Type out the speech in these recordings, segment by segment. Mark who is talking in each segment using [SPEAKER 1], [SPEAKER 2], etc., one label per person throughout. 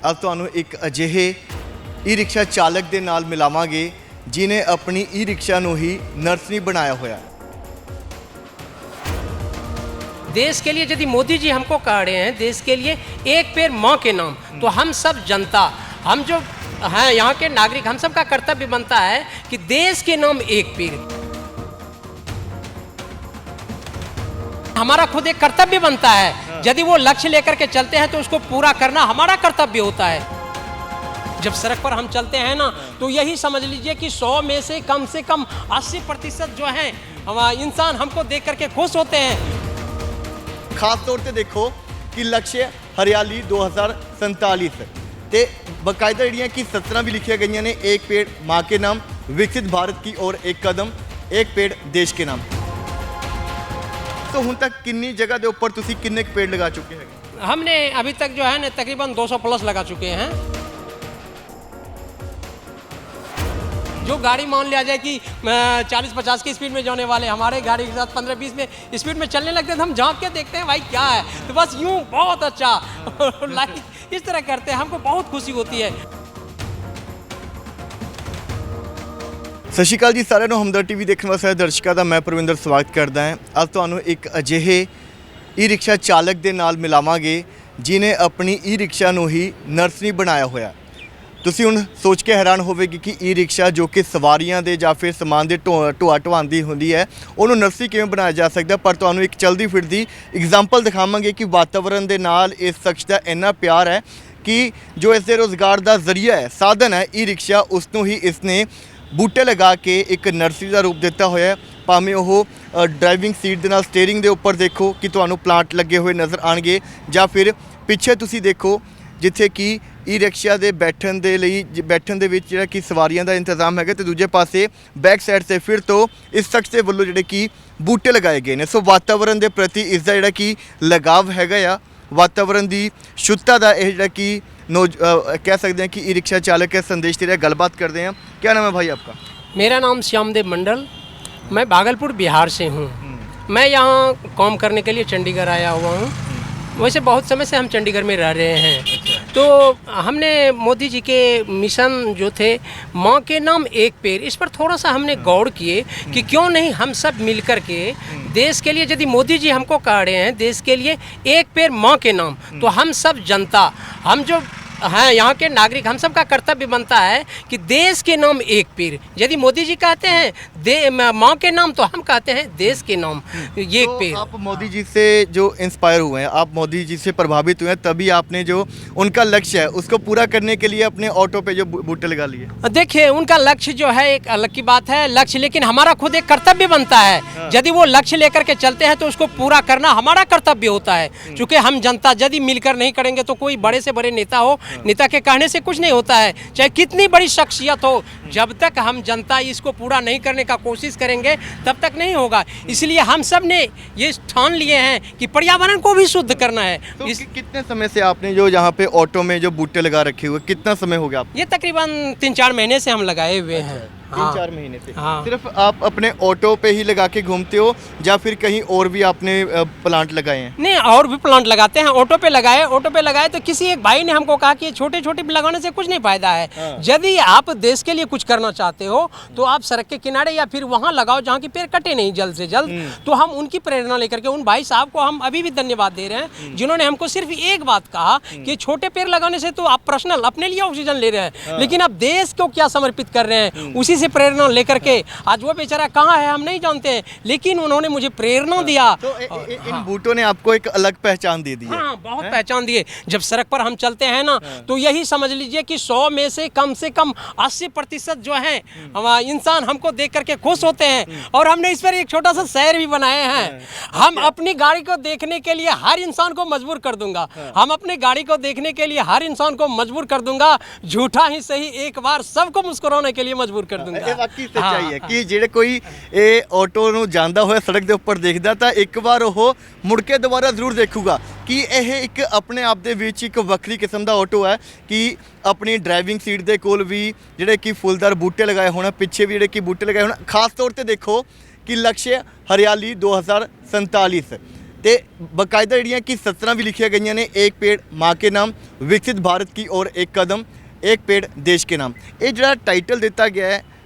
[SPEAKER 1] अब ਤੁਹਾਨੂੰ ਇੱਕ ਅਜਿਹੇ ਈ ਰਿਕਸ਼ਾ ਚਾਲਕ ਦੇ ਨਾਲ ਮਿਲਾਵਾਂਗੇ ਜਿਨੇ ਆਪਣੀ ਈ ਰਿਕਸ਼ਾ ਨੂੰ ਹੀ ਨਰਸਰੀ ਬਣਾਇਆ ਹੋਇਆ।
[SPEAKER 2] देश के लिए यदि मोदी जी हमको कह रहे हैं देश के लिए एक पेड़ माँ के नाम, तो हम सब जनता, हम जो हैं यहाँ के नागरिक, हम सब का कर्तव्य बनता है कि देश के नाम एक पेड़। हमारा खुद एक कर्तव्य बनता है, यदि वो लक्ष्य लेकर के चलते हैं तो उसको पूरा करना हमारा कर्तव्य होता है। जब सड़क पर हम चलते हैं ना, तो यही समझ लीजिए कि 100 में से कम 80% जो है इंसान हमको देख करके खुश होते हैं।
[SPEAKER 1] ਖਾਸ ਤੌਰ ਤੇ ਦੇਖੋ ਕਿ ਲਕਸ਼ ਹਰਿਆਲੀ 2047 ਤੇ ਬਕਾਇਦਾ ਜਿਹੜੀਆਂ ਕਿ ਸਤਰਾਂ ਵੀ ਲਿਖੀਆਂ ਗਈਆਂ ਨੇ, ਇੱਕ ਪੇੜ ਮਾਂ ਕੇ ਨਾਮ, ਵਿਕਸਿਤ ਭਾਰਤ की ओर एक कदम, एक पेड़ देश के नाम। तो ਹੁਣ तक किन्नी जगह ਦੇ ਉੱਪਰ ਤੁਸੀਂ ਕਿੰਨੇ ਕੁ पेड़ लगा चुके हैं?
[SPEAKER 2] हमने अभी तक जो है ना तकरीबन 200 प्लस लगा चुके हैं। जो गाड़ी मान लिया जाए कि 40-50 की स्पीड में जाने वाले हमारे गाड़ी के साथ 15-20 में स्पीड में चलने लगते हैं, तो हम झांक के देखते हैं भाई क्या है, तो बस यूं बहुत अच्छा लाइक इस तरह करते हैं, हमको बहुत खुशी होती है।
[SPEAKER 1] ਸਤਿ ਸ਼੍ਰੀ ਅਕਾਲ ਜੀ ਸਾਰਿਆਂ ਨੂੰ। ਹਮਦਰ ਟੀਵੀ ਦੇਖਣ ਵਾਲੇ ਸਾਰੇ ਦਰਸ਼ਕਾਂ ਦਾ ਮੈਂ ਪ੍ਰਵਿੰਦਰ ਸਵਾਗਤ ਕਰਦਾ ਹਾਂ। ਅੱਜ ਤੁਹਾਨੂੰ ਇੱਕ ਅਜਿਹੇ ਈ ਰਿਕਸ਼ਾ ਚਾਲਕ ਦੇ ਨਾਲ ਮਿਲਾਵਾਂਗੇ ਜਿਨੇ ਆਪਣੀ ਈ ਰਿਕਸ਼ਾ ਨੂੰ ਹੀ ਨਰਸਰੀ ਬਣਾਇਆ ਹੋਇਆ। ਤੁਸੀਂ ਹੁਣ ਸੋਚ ਕੇ ਹੈਰਾਨ ਹੋਵੇਗੀ ਕਿ ਈ ਰਿਕਸ਼ਾ ਜੋ ਕਿ ਸਵਾਰੀਆਂ ਦੇ ਜਾਂ ਫਿਰ ਸਮਾਨ ਦੇ ਢੋਆ ਢੁਆਉਂਦੀ ਹੁੰਦੀ ਹੈ, ਉਹਨੂੰ ਨਰਸਰੀ ਕਿਵੇਂ ਬਣਾਇਆ ਜਾ ਸਕਦਾ। ਪਰ ਤੁਹਾਨੂੰ ਇੱਕ ਚਲਦੀ ਫਿਰਦੀ ਐਗਜ਼ਾਮਪਲ ਦਿਖਾਵਾਂਗੇ ਕਿ ਵਾਤਾਵਰਣ ਦੇ ਨਾਲ ਇਸ ਸ਼ਖਸ ਦਾ ਇੰਨਾ ਪਿਆਰ ਹੈ ਕਿ ਜੋ ਇਸ ਦੇ ਰੋਜ਼ਗਾਰ ਦਾ ਜ਼ਰੀਆ ਹੈ, ਸਾਧਨ ਹੈ ਈ ਰਿਕਸ਼ਾ, ਉਸ ਨੂੰ ਹੀ ਇਸਨੇ ਬੂਟੇ ਲਗਾ ਕੇ ਇੱਕ ਨਰਸਰੀ ਦਾ ਰੂਪ ਦਿੱਤਾ ਹੋਇਆ ਹੈ। ਭਾਵੇਂ ਉਹ ਡਰਾਈਵਿੰਗ ਸੀਟ ਦੇ ਨਾਲ ਸਟੀਅਰਿੰਗ ਦੇ ਉੱਪਰ ਦੇਖੋ ਕਿ ਤੁਹਾਨੂੰ ਪਲਾਂਟ ਲੱਗੇ ਹੋਏ ਨਜ਼ਰ ਆਉਣਗੇ, ਜਾਂ ਫਿਰ ਪਿੱਛੇ ਤੁਸੀਂ ਦੇਖੋ ਜਿੱਥੇ ਕਿ ਈ ਰਿਕਸ਼ਾ ਦੇ ਬੈਠਣ ਦੇ ਵਿੱਚ ਜਿਹੜਾ ਕਿ ਸਵਾਰੀਆਂ ਦਾ ਇੰਤਜ਼ਾਮ ਹੈਗਾ, ਤੇ ਦੂਜੇ ਪਾਸੇ ਬੈਕ ਸਾਈਡ 'ਤੇ ਫਿਰ ਤੋਂ ਇਸ ਸ਼ਖਸ ਦੇ ਵੱਲੋਂ ਜਿਹੜੇ ਕਿ ਬੂਟੇ ਲਗਾਏ ਗਏ ਨੇ। ਸੋ ਵਾਤਾਵਰਣ ਦੇ ਪ੍ਰਤੀ ਇਸ ਦਾ ਜਿਹੜਾ ਕਿ ਲਗਾਵ ਹੈਗਾ ਆ, ਵਾਤਾਵਰਣ ਦੀ ਸ਼ੁੱਧਤਾ ਦਾ ਇਹ ਜਿਹੜਾ ਕਿ कह सकते हैं कि ई रिक्शा चालक के संदेश दे रहे। गलबात करते हैं। क्या नाम है भाई आपका?
[SPEAKER 2] मेरा नाम श्यामदेव मंडल, मैं भागलपुर बिहार से हूँ। मैं यहाँ काम करने के लिए चंडीगढ़ आया हुआ हूँ। वैसे बहुत समय से हम चंडीगढ़ में रह रहे हैं। तो हमने मोदी जी के मिशन जो थे माँ के नाम एक पेड़, इस पर थोड़ा सा हमने गौर किए कि क्यों नहीं हम सब मिलकर के देश के लिए, यदि मोदी जी हमको कह रहे हैं देश के लिए एक पेड़ माँ के नाम, तो हम सब जनता, हम जो हैं यहाँ के नागरिक, हम सब का कर्तव्य बनता है कि देश के नाम एक पेड़। यदि मोदी जी कहते हैं माँ के नाम, तो हम कहते हैं देश के नाम ये एक पेड़।
[SPEAKER 1] आप मोदी जी से जो इंस्पायर हुए हैं, आप मोदी जी से प्रभावित हुए हैं, तभी आपने जो उनका लक्ष्य है उसको पूरा करने के लिए अपने ऑटो पे जो बूटे लगा लिए।
[SPEAKER 2] देखिए उनका लक्ष्य जो है एक अलग की बात है, लक्ष्य, लेकिन हमारा खुद एक कर्तव्य बनता है। यदि वो लक्ष्य लेकर के चलते हैं तो उसको पूरा करना हमारा कर्तव्य होता है। चूँकि हम जनता यदि मिलकर नहीं करेंगे तो कोई बड़े से बड़े नेता हो, नेता के कहने से कुछ नहीं होता है, चाहे कितनी बड़ी शख्सियत हो, जब तक हम जनता इसको पूरा नहीं करने का कोशिश करेंगे तब तक नहीं होगा। इसलिए हम सब ने ये ठान लिए हैं कि पर्यावरण को भी शुद्ध करना है।
[SPEAKER 1] तो कितने समय से आपने जो यहाँ पे ऑटो में जो बूटे लगा रखे हुए, कितना समय हो गया आपको?
[SPEAKER 2] ये तकरीबन 3-4 महीने से हम लगाए हुए हैं।
[SPEAKER 1] 3-4 महीने से?
[SPEAKER 2] हाँ।
[SPEAKER 1] सिर्फ आप अपने ऑटो पे ही लगा के घूमते हो या फिर कहीं और भी आपने प्लांट लगाए हैं?
[SPEAKER 2] नहीं, और भी प्लांट लगाते हैं। ऑटो पे लगाए तो किसी एक भाई ने हमको कहा कि छोटे छोटे लगाने से कुछ नहीं फायदा है। यदि आप देश के लिए कुछ करना चाहते हो तो आप सड़क के किनारे या फिर वहाँ लगाओ जहाँ की पेड़ कटे नहीं जल्द से जल्द। तो हम उनकी प्रेरणा लेकर के उन भाई साहब को हम अभी भी धन्यवाद दे रहे हैं, जिन्होंने हमको सिर्फ एक बात कहा कि छोटे पेड़ लगाने से तो आप पर्सनल अपने लिए ऑक्सीजन ले रहे हैं, लेकिन आप देश को क्या समर्पित कर रहे हैं, उसी से प्रेरणा लेकर के आज वो बेचारा कहाँ है हम नहीं जानते हैं, लेकिन उन्होंने मुझे प्रेरणा दिया।
[SPEAKER 1] तो इन बूटों ने आपको एक अलग पहचान दे दी है।
[SPEAKER 2] हाँ, बहुत पहचान दिए। जब सड़क पर हम चलते हैं ना, तो यही समझ लीजिए कि 100 में से कम 80% जो है इंसान हमको देख करके खुश होते हैं। और हमने इस पर एक छोटा सा शहर भी बनाए हैं। हम अपनी गाड़ी को देखने के लिए हर इंसान को मजबूर कर दूंगा, हम अपनी गाड़ी को देखने के लिए हर इंसान को मजबूर कर दूंगा, झूठा ही सही एक बार सबको मुस्कुराने के लिए मजबूर कर दूंगा।
[SPEAKER 1] सच्चाई है कि ਜਿਹੜੇ ਕੋਈ ਇਹ ਆਟੋ ਨੂੰ ਜਾਂਦਾ ਹੋਇਆ ਸੜਕ ਦੇ ਉੱਪਰ ਦੇਖਦਾ ਤਾਂ ਇੱਕ ਵਾਰ ਉਹ ਮੁੜ ਕੇ ਦੁਬਾਰਾ ਜ਼ਰੂਰ ਦੇਖੂਗਾ ਕਿ ਇਹ ਇੱਕ ਆਪਣੇ ਆਪ ਦੇ ਵਿੱਚ ਇੱਕ ਵੱਖਰੀ ਕਿਸਮ ਦਾ ਆਟੋ ਹੈ ਕਿ ਆਪਣੀ ਡਰਾਈਵਿੰਗ ਸੀਟ ਦੇ ਕੋਲ ਵੀ ਜਿਹੜੇ ਕਿ ਫੁੱਲਦਾਰ ਬੂਟੇ ਲਗਾਏ ਹੋਣ, ਪਿੱਛੇ ਵੀ ਜਿਹੜੇ ਕਿ ਬੂਟੇ ਲਗਾਏ ਹੋਣ। ਖਾਸ ਤੌਰ ਤੇ ਦੇਖੋ ਕਿ ਲਕਸ਼ ਹਰਿਆਲੀ 2047 ਤੇ ਬਕਾਇਦਾ ਜਿਹੜੀਆਂ ਕਿ ਸਤਰਾਂ ਵੀ ਲਿਖੀਆਂ ਗਈਆਂ ਨੇ, एक पेड़ माँ के नाम, विकसित भारत की ओर एक कदम, एक पेड़ देश के नाम। ये जरा टाइटल देता गया है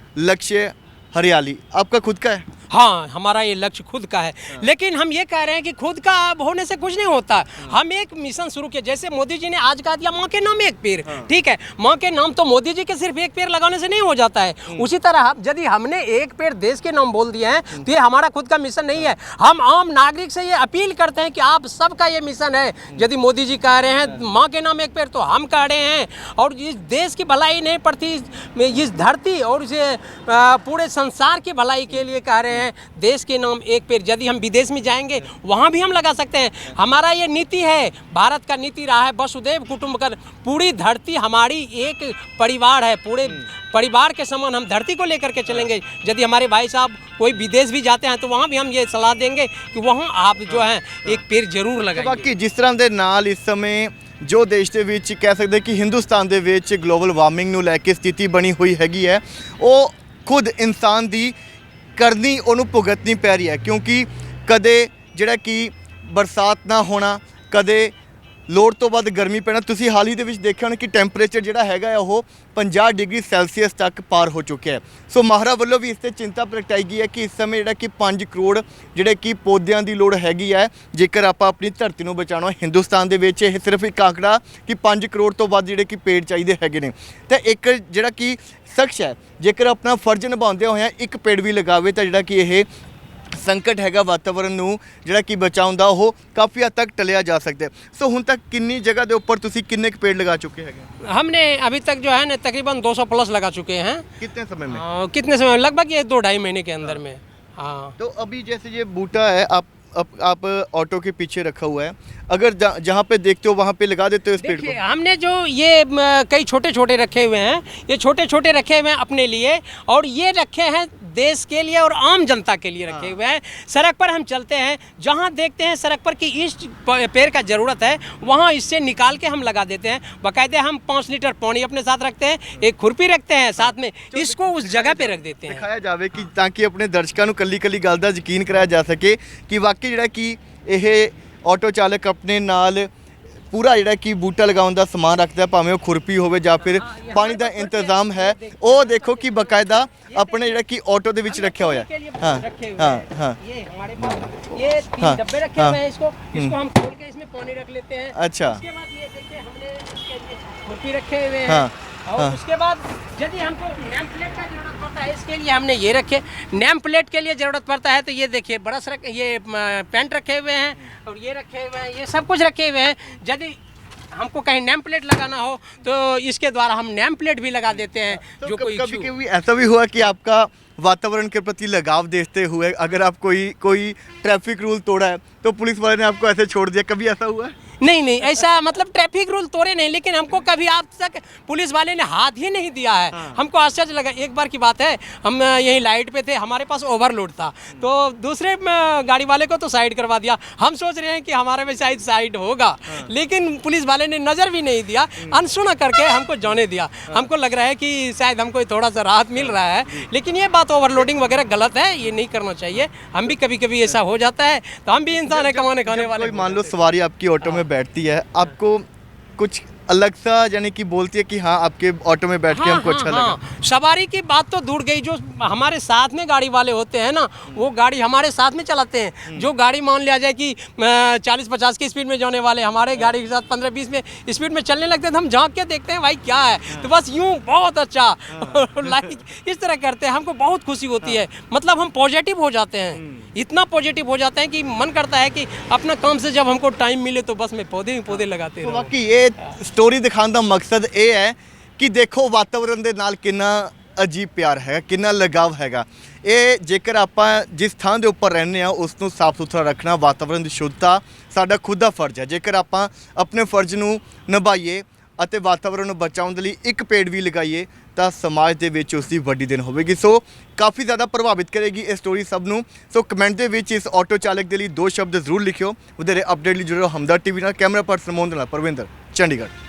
[SPEAKER 1] लक्ष्य हरियाली, आपका खुद का है?
[SPEAKER 2] हाँ, हमारा ये लक्ष्य खुद का है। लेकिन हम ये कह रहे हैं कि खुद का होने से कुछ नहीं होता। हम एक मिशन शुरू किया, जैसे मोदी जी ने आज कहा दिया माँ के नाम एक पेड़, ठीक है, माँ के नाम तो मोदी जी के सिर्फ एक पेड़ लगाने से नहीं हो जाता है। उसी तरह यदि हमने एक पेड़ देश के नाम बोल दिए हैं तो ये हमारा खुद का मिशन नहीं है। हम आम नागरिक से ये अपील करते हैं कि आप सबका ये मिशन है। यदि मोदी जी कह रहे हैं माँ के नाम एक पेड़ तो हम कह रहे हैं, और इस देश की भलाई नहीं पड़ती, इस धरती और इस पूरे संसार की भलाई के लिए कह रहे हैं देश के नाम एक पेड़। यदि हम विदेश में जाएंगे वहाँ भी हम लगा सकते हैं। हमारा ये नीति है, भारत का नीति रहा है वसुधैव कुटुंबकम। पूरी धरती हमारी एक परिवार है, पूरे परिवार के समान हम धरती को लेकर के चलेंगे। यदि हमारे भाई साहब कोई विदेश भी जाते हैं तो वहाँ भी हम ये सलाह देंगे कि वहाँ आप जो है एक पेड़ जरूर लगाएं।
[SPEAKER 1] ਬਾਕੀ ਜਿਸ ਤਰ੍ਹਾਂ ਦੇ ਨਾਲ ਇਸ ਸਮੇਂ ਜੋ ਦੇਸ਼ ਦੇ ਵਿੱਚ ਕਹਿ ਸਕਦੇ ਕਿ ਹਿੰਦੁਸਤਾਨ ਦੇ ਵਿੱਚ ਗਲੋਬਲ ਵਾਰਮਿੰਗ ਨੂੰ ਲੈ ਕੇ ਸਥਿਤੀ ਬਣੀ ਹੋਈ ਹੈਗੀ ਹੈ, ਉਹ ਖੁਦ ਇਨਸਾਨ ਦੀ ਕਰਨੀ ਉਹਨੂੰ ਭੁਗਤਣੀ ਪੈ ਰਹੀ ਹੈ। ਕਿਉਂਕਿ ਕਦੇ ਜਿਹੜਾ ਕਿ ਬਰਸਾਤ ਨਾ ਹੋਣਾ, ਕਦੇ ਲੋੜ ਤੋਂ ਵੱਧ ਗਰਮੀ ਪੈਣਾ। ਤੁਸੀਂ ਹਾਲ ਹੀ ਦੇ ਵਿੱਚ ਦੇਖਿਆ ਹੋਣਾ ਕਿ ਟੈਂਪਰੇਚਰ ਜਿਹੜਾ ਹੈਗਾ ਉਹ 50 ਡਿਗਰੀ ਸੈਲਸੀਅਸ ਤੱਕ ਪਾਰ ਹੋ ਚੁੱਕਿਆ ਹੈ। ਸੋ ਮਾਹਰਾਂ ਵੱਲੋਂ ਵੀ ਇਸ 'ਤੇ ਚਿੰਤਾ ਪ੍ਰਗਟਾਈ ਗਈ ਹੈ ਕਿ ਇਸ ਸਮੇਂ ਜਿਹੜਾ ਕਿ 5 ਕਰੋੜ ਜਿਹੜੇ ਕਿ ਪੌਦਿਆਂ ਦੀ ਲੋੜ ਹੈਗੀ ਹੈ ਜੇਕਰ ਆਪਾਂ ਆਪਣੀ ਧਰਤੀ ਨੂੰ ਬਚਾਉਣਾ। ਹਿੰਦੁਸਤਾਨ ਦੇ ਵਿੱਚ ਇਹ ਸਿਰਫ ਇੱਕ ਆંકੜਾ ਕਿ 5 ਕਰੋੜ ਤੋਂ ਵੱਧ ਜਿਹੜੇ ਕਿ ਪੇੜ ਚਾਹੀਦੇ ਹੈਗੇ ਨੇ। ਤੇ ਇੱਕ ਜਿਹੜਾ ਕਿ ਸ਼ਖਸ ਹੈ ਜੇਕਰ ਆਪਣਾ ਫਰਜ਼ ਨਿਭਾਉਂਦੇ ਹੋਇਆ ਇੱਕ ਪੇੜ ਵੀ ਲਗਾਵੇ ਤਾਂ ਜਿਹੜਾ ਕਿ ਇਹ ਸੰਕਟ ਹੈਗਾ ਵਾਤਾਵਰਨ ਨੂੰ ਜਿਹੜਾ ਕਿ ਬਚਾਉਣ ਦਾ ਉਹ ਕਾਫੀ ਹੱਦ ਤੱਕ ਟਲਿਆ ਜਾ ਸਕਦਾ ਹੈ। ਸੋ ਹੁਣ ਤੱਕ ਕਿੰਨੀ ਜਗ੍ਹਾ ਦੇ ਉੱਪਰ ਤੁਸੀਂ ਕਿੰਨੇ ਕੁ ਪੇੜ लगा चुके हैं?
[SPEAKER 2] हमने अभी तक जो है ना तकरीबन 200 प्लस लगा चुके हैं।
[SPEAKER 1] कितने समय में?
[SPEAKER 2] कितने समय में? लगभग ये 2-2.5 महीने के अंदर में। हाँ,
[SPEAKER 1] तो अभी जैसे ये बूटा है आप ऑटो के पीछे रखा हुआ है, अगर जहाँ पे देखते हो वहाँ पे लगा देते हो इस पेड़ को?
[SPEAKER 2] देखिए हमने जो ये कई छोटे छोटे रखे हुए हैं, ये छोटे छोटे रखे हुए हैं अपने लिए, और ये रखे हैं देश के लिए और आम जनता के लिए रखे हुए हैं। सड़क पर हम चलते हैं, जहाँ देखते हैं सड़क पर कि इस पेड़ का ज़रूरत है वहाँ इससे निकाल के हम लगा देते हैं। बाकायदे हम 5 लीटर पानी अपने साथ रखते हैं, एक खुरपी रखते हैं साथ में, इसको उस जगह पे रख देते हैं।
[SPEAKER 1] ਦਿਖਾਇਆ ਜਾਵੇ ਕਿ ਤਾਂ ਕਿ ਆਪਣੇ ਦਰਸ਼ਕਾਂ ਨੂੰ ਕੱਲੀ ਕੱਲੀ ਗੱਲ ਦਾ ਯਕੀਨ ਕਰਾਇਆ ਜਾ ਸਕੇ ਕਿ ਵਾਕਈ ਜਿਹੜਾ ਕਿ ਇਹ ਆਟੋ ਚਾਲਕ ਆਪਣੇ ਨਾਲ ਪੂਰਾ ਜਿਹੜਾ ਕਿ ਬੂਟਾ ਲਗਾਉਣ ਦਾ ਸਮਾਨ ਰੱਖਦਾ, ਭਾਵੇਂ ਉਹ ਖੁਰਪੀ ਹੋਵੇ ਜਾਂ ਫਿਰ ਪਾਣੀ ਦਾ ਇੰਤਜ਼ਾਮ ਹੈ। ਉਹ ਦੇਖੋ ਕਿ ਬਕਾਇਦਾ अपने ਜਿਹੜਾ कि ऑटो ਦੇ ਵਿੱਚ ਰੱਖਿਆ ਹੋਇਆ है। हाँ हाँ हाँ,
[SPEAKER 2] ये हमारे पास ये 3 डब्बे रखे हुए हैं, इसको हम खोल के इसमें पानी रख लेते हैं।
[SPEAKER 1] अच्छा,
[SPEAKER 2] उसके बाद ये देखिए हमने इसके लिए खुरपी रखे हुए हैं।
[SPEAKER 1] हाँ,
[SPEAKER 2] और उसके बाद यदि हमको नेम प्लेट का जरूरत पड़ता है इसके लिए हमने ये रखे। नेम प्लेट के लिए ज़रूरत पड़ता है तो ये देखिए ब्रश ये पेंट रखे हुए हैं और ये रखे हुए हैं, ये सब कुछ रखे हुए हैं। यदि हमको कहीं नेम प्लेट लगाना हो तो इसके द्वारा हम नेम प्लेट भी लगा देते हैं।
[SPEAKER 1] तो
[SPEAKER 2] जो कोई
[SPEAKER 1] कभी ऐसा भी हुआ कि आपका वातावरण के प्रति लगाव देखते हुए अगर आप कोई ट्रैफिक रूल तोड़ा है तो पुलिस वाले ने आपको ऐसे छोड़ दिया, कभी ऐसा हुआ है?
[SPEAKER 2] नहीं ऐसा मतलब ट्रैफिक रूल तोड़े नहीं, लेकिन हमको कभी आज तक पुलिस वाले ने हाथ ही नहीं दिया है। हमको आश्चर्य लगा। एक बार की बात है, हम यहीं लाइट पे थे, हमारे पास ओवरलोड था तो दूसरे गाड़ी वाले को तो साइड करवा दिया। हम सोच रहे हैं कि हमारे में शायद साइड होगा, लेकिन पुलिस वाले ने नज़र भी नहीं दिया, अनसुना करके हमको जाने दिया। हमको लग रहा है कि शायद हमको थोड़ा सा राहत मिल रहा है, लेकिन ये बात ओवरलोडिंग वगैरह गलत है, ये नहीं करना चाहिए। हम भी कभी कभी ऐसा हो जाता है, तो हम भी इंसान है, कमाने खाने वाले।
[SPEAKER 1] कोई मान लो सवारी आपकी ऑटो में बैठती है, आपको कुछ अलग सा यानी कि बोलती है कि हाँ आपके ऑटो में बैठ के हमको अच्छा लगा।
[SPEAKER 2] सवारी की बात तो दूर गई, जो हमारे साथ में गाड़ी वाले होते हैं ना, वो गाड़ी हमारे साथ में चलाते हैं। जो गाड़ी मान लिया जाए कि 40-50 की स्पीड में जाने वाले हमारे गाड़ी के साथ 15-20 में स्पीड में चलने लगते हैं, तो हम झांक के देखते हैं भाई क्या है, तो बस यूँ बहुत अच्छा लाइक इस तरह करते हैं। हमको बहुत खुशी होती है, मतलब हम पॉजिटिव हो जाते हैं, इतना पॉजिटिव हो जाते हैं कि मन करता है कि अपना काम से जब हमको टाइम मिले तो बस मैं पौधे ही पौधे लगाते
[SPEAKER 1] तो
[SPEAKER 2] रहूं।
[SPEAKER 1] बाकी ये स्टोरी दिखाने का मकसद ये है कि देखो वातावरण ਦੇ ਨਾਲ ਕਿੰਨਾ ਅਜੀਬ ਪਿਆਰ ਹੈ, ਕਿੰਨਾ ਲਗਾਵ ਹੈਗਾ। ਇਹ ਜੇਕਰ ਆਪਾਂ ਜਿਸ ਥਾਂ ਦੇ ਉੱਪਰ ਰਹਿੰਦੇ ਆ ਉਸ ਨੂੰ ਸਾਫ਼ ਸੁਥਰਾ ਰੱਖਣਾ, ਵਾਤਾਵਰਨ ਦੀ ਸ਼ੁੱਧਤਾ ਸਾਡਾ ਖੁਦ ਦਾ ਫਰਜ਼ ਹੈ। ਜੇਕਰ ਆਪਾਂ ਆਪਣੇ ਫਰਜ਼ ਨੂੰ ਨਿਭਾਈਏ ਅਤੇ ਵਾਤਾਵਰਨ ਨੂੰ ਬਚਾਉਣ ਦੇ ਲਈ ਇੱਕ ਪੇੜ ਵੀ ਲਗਾਈਏ ਤਾਂ ਸਮਾਜ ਦੇ ਵਿੱਚ ਉਸ ਦੀ ਵੱਡੀ ਦਿਨ ਹੋਵੇਗੀ। ਸੋ ਕਾਫੀ ਜ਼ਿਆਦਾ ਪ੍ਰਭਾਵਿਤ ਕਰੇਗੀ ਇਹ ਸਟੋਰੀ ਸਭ ਨੂੰ। ਸੋ ਕਮੈਂਟ ਦੇ ਵਿੱਚ ਇਸ ਆਟੋ ਚਾਲਕ ਦੇ ਲਈ 2 ਸ਼ਬਦ ਜ਼ਰੂਰ ਲਿਖਿਓ। ਵਧੇਰੇ ਅਪਡੇਟ ਲਈ ਜੁੜੇ ਰਹੋ ਹਮਦਰਦ ਟੀਵੀ ਨਾਲ। ਕੈਮਰਾ ਪਰਸਨ ਮੋਹਨ ਨਾਲ ਪਰਵਿੰਦਰ, ਚੰਡੀਗੜ੍ਹ।